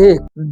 1,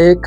1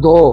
2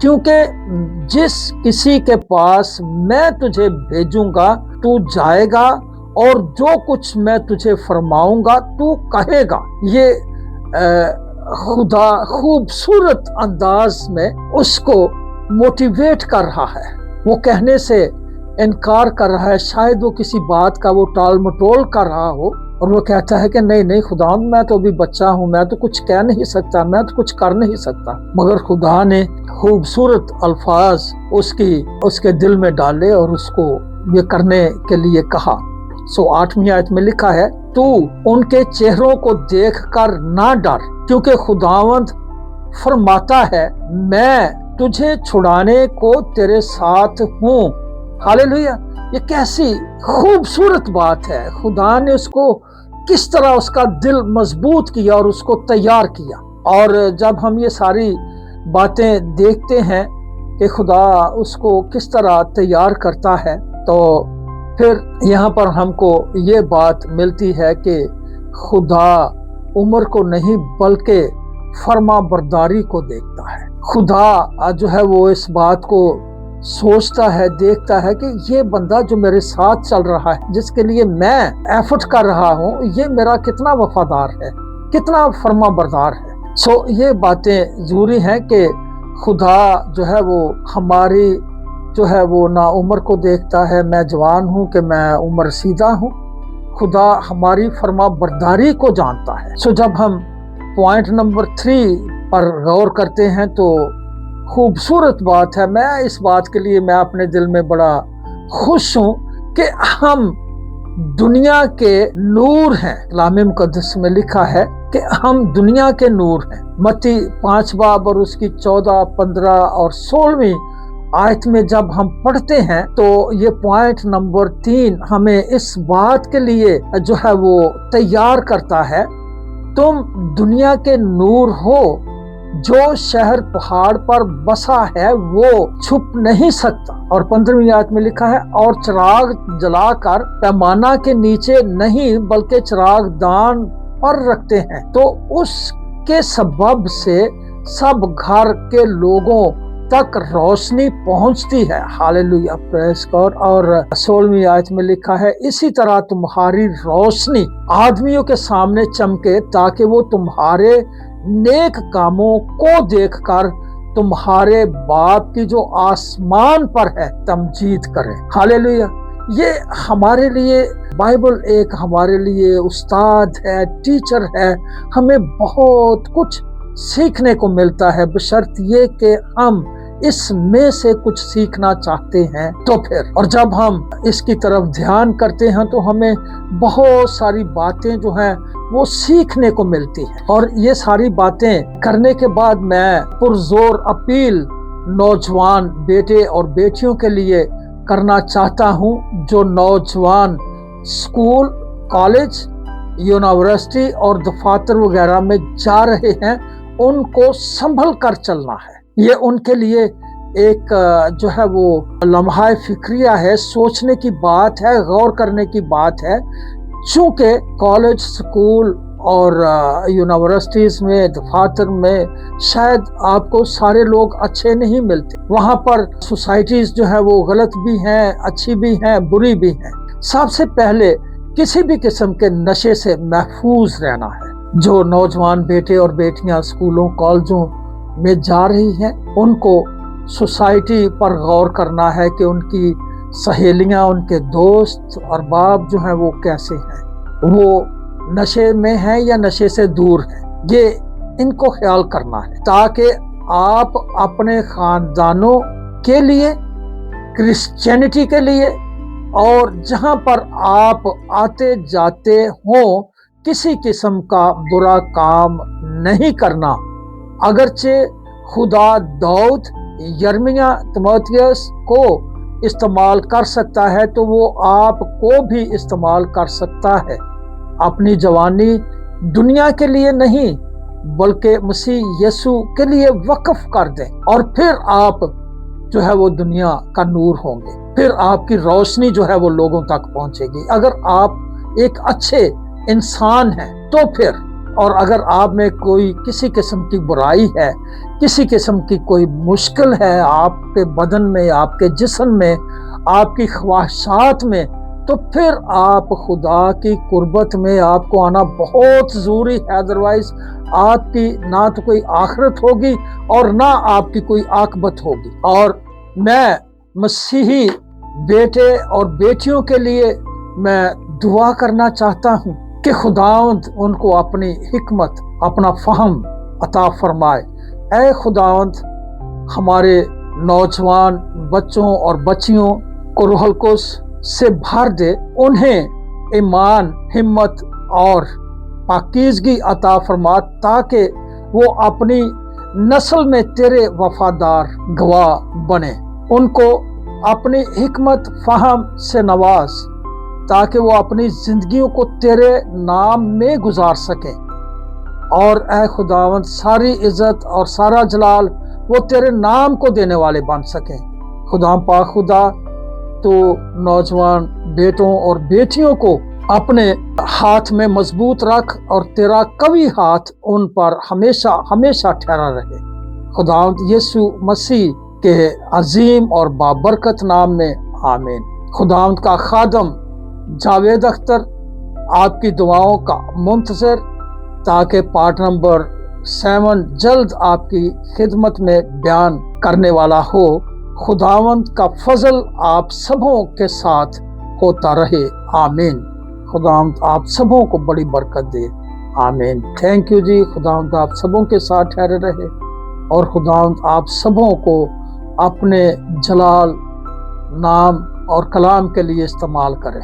کیونکہ جس کسی کے پاس میں تجھے بھیجوں گا تو جائے گا اور جو کچھ میں تجھے فرماؤں گا تو کہے گا۔ یہ خدا خوبصورت انداز میں اس کو موٹیویٹ کر رہا ہے، وہ کہنے سے انکار کر رہا ہے، شاید وہ کسی بات کا وہ ٹال مٹول کر رہا ہو اور وہ کہتا ہے کہ نہیں خدا، میں تو ابھی بچہ ہوں، میں تو کچھ کہہ نہیں سکتا، میں تو کچھ کر نہیں سکتا۔ مگر خدا نے خوبصورت الفاظ اس کے دل میں ڈالے اور اس کو یہ کرنے کے لیے کہا۔ 8ویں آیت میں لکھا ہے، تو ان کے چہروں کو دیکھ کر نہ ڈر، کیونکہ خداوند فرماتا ہے میں تجھے چھڑانے کو تیرے ساتھ ہوں۔ ہاللیلویہ! یہ کیسی خوبصورت بات ہے، خدا نے اس کو کس طرح اس کا دل مضبوط کیا اور اس کو تیار کیا۔ اور جب ہم یہ ساری باتیں دیکھتے ہیں کہ خدا اس کو کس طرح تیار کرتا ہے، تو پھر یہاں پر ہم کو یہ بات ملتی ہے کہ خدا عمر کو نہیں بلکہ فرما برداری کو دیکھتا ہے۔ خدا جو ہے وہ اس بات کو سوچتا ہے، دیکھتا ہے کہ یہ بندہ جو میرے ساتھ چل رہا ہے، جس کے لیے میں ایفرٹ کر رہا ہوں، یہ میرا کتنا وفادار ہے، کتنا فرما بردار ہے۔ یہ باتیں ضروری ہیں کہ خدا جو ہے وہ ہماری جو ہے وہ نا عمر کو دیکھتا ہے، میں جوان ہوں کہ میں عمر رسیدہ ہوں، خدا ہماری فرما برداری کو جانتا ہے۔ جب ہم پوائنٹ نمبر 3 پر غور کرتے ہیں تو خوبصورت بات ہے، میں اس بات کے لیے میں اپنے دل میں بڑا خوش ہوں کہ ہم دنیا کے نور ہیں۔ کلام مقدس میں لکھا ہے کہ ہم دنیا کے نور ہیں۔ متی 5 باب اور اس کی 14، 15 اور 16ویں آیت میں جب ہم پڑھتے ہیں تو یہ پوائنٹ نمبر 3 ہمیں اس بات کے لیے جو ہے وہ تیار کرتا ہے، تم دنیا کے نور ہو، جو شہر پہاڑ پر بسا ہے وہ چھپ نہیں سکتا۔ اور 15ویں آیت میں لکھا ہے، اور چراغ جلا کر پیمانہ کے نیچے نہیں بلکہ چراغ دان پر رکھتے ہیں، تو اس کے سبب سے سب گھر کے لوگوں تک روشنی پہنچتی ہے۔ ہاللیلویہ، پریز گاڈ۔ اور 16ویں آیت میں لکھا ہے، اسی طرح تمہاری روشنی آدمیوں کے سامنے چمکے تاکہ وہ تمہارے نیک کاموں کو دیکھ کر تمہارے باپ کی جو آسمان پر ہے تمجید کریں۔ ہاللیلویہ! یہ ہمارے لیے بائبل ایک ہمارے لیے استاد ہے، ٹیچر ہے، ہمیں بہت کچھ سیکھنے کو ملتا ہے، بشرط یہ کہ ہم اس میں سے کچھ سیکھنا چاہتے ہیں تو پھر۔ اور جب ہم اس کی طرف دھیان کرتے ہیں تو ہمیں بہت ساری باتیں جو ہیں وہ سیکھنے کو ملتی ہیں۔ اور یہ ساری باتیں کرنے کے بعد میں پرزور اپیل نوجوان بیٹے اور بیٹیوں کے لیے کرنا چاہتا ہوں، جو نوجوان اسکول، کالج، یونیورسٹی اور دفاتر وغیرہ میں جا رہے ہیں، ان کو سنبھل کر چلنا ہے۔ یہ ان کے لیے ایک جو ہے وہ لمحہ فکریہ ہے، سوچنے کی بات ہے، غور کرنے کی بات ہے، چونکہ کالج، سکول اور یونیورسٹیز میں، دفاتر میں شاید آپ کو سارے لوگ اچھے نہیں ملتے، وہاں پر سوسائٹیز جو ہے وہ غلط بھی ہیں، اچھی بھی ہیں، بری بھی ہیں۔ سب سے پہلے کسی بھی قسم کے نشے سے محفوظ رہنا ہے۔ جو نوجوان بیٹے اور بیٹیاں اسکولوں، کالجوں میں جا رہی ہیں، ان کو سوسائٹی پر غور کرنا ہے کہ ان کی سہیلیاں، ان کے دوست اور باپ جو ہیں وہ کیسے ہیں، وہ نشے میں ہیں یا نشے سے دور ہیں، یہ ان کو خیال کرنا ہے، تاکہ آپ اپنے خاندانوں کے لیے، کرسچینٹی کے لیے اور جہاں پر آپ آتے جاتے ہوں، کسی قسم کا برا کام نہیں کرنا۔ اگرچہ خدا داؤد، یرمیہ، تیموتھیوس کو استعمال کر سکتا ہے تو وہ آپ کو بھی استعمال کر سکتا ہے۔ اپنی جوانی دنیا کے لیے نہیں بلکہ مسیح یسوع کے لیے وقف کر دیں، اور پھر آپ جو ہے وہ دنیا کا نور ہوں گے، پھر آپ کی روشنی جو ہے وہ لوگوں تک پہنچے گی۔ اگر آپ ایک اچھے انسان ہیں تو پھر اور اگر آپ میں کوئی کسی قسم کی برائی ہے، کسی قسم کی کوئی مشکل ہے آپ کے بدن میں، آپ کے جسم میں، آپ کی خواہشات میں، تو پھر آپ خدا کی قربت میں آپ کو آنا بہت ضروری ہے، ادروائز آپ کی نہ تو کوئی آخرت ہوگی اور نہ آپ کی کوئی عاقبت ہوگی۔ اور میں مسیحی بیٹے اور بیٹیوں کے لیے میں دعا کرنا چاہتا ہوں کہ خداوند ان کو اپنی حکمت، اپنا فہم عطا فرمائے۔ اے خداوند، ہمارے نوجوان بچوں اور بچیوں کو روح القدس سے بھر دے، انہیں ایمان، ہمت اور پاکیزگی عطا فرما، تاکہ وہ اپنی نسل میں تیرے وفادار گواہ بنے۔ ان کو اپنی حکمت فہم سے نواز، تاکہ وہ اپنی زندگیوں کو تیرے نام میں گزار سکیں۔ اور اے خداوند، ساری عزت اور سارا جلال وہ تیرے نام کو دینے والے بن سکیں۔ خدا پاک خدا، تو نوجوان بیٹوں اور بیٹیوں کو اپنے ہاتھ میں مضبوط رکھ، اور تیرا قوی ہاتھ ان پر ہمیشہ ہمیشہ ٹھہرا رہے۔ خداوند یسوع مسیح کے عظیم اور بابرکت نام میں آمین۔ خداوند کا خادم جاوید اختر آپ کی دعاؤں کا منتظر، تاکہ پارٹ نمبر 7 جلد آپ کی خدمت میں بیان کرنے والا ہو۔ خداوند کا فضل آپ سبوں کے ساتھ ہوتا رہے، آمین۔ خداوند آپ سبوں کو بڑی برکت دے، آمین۔ تھینک یو جی۔ خداوند آپ سبوں کے ساتھ ٹھہرے رہے، اور خداوند آپ سبوں کو اپنے جلال، نام اور کلام کے لیے استعمال کریں۔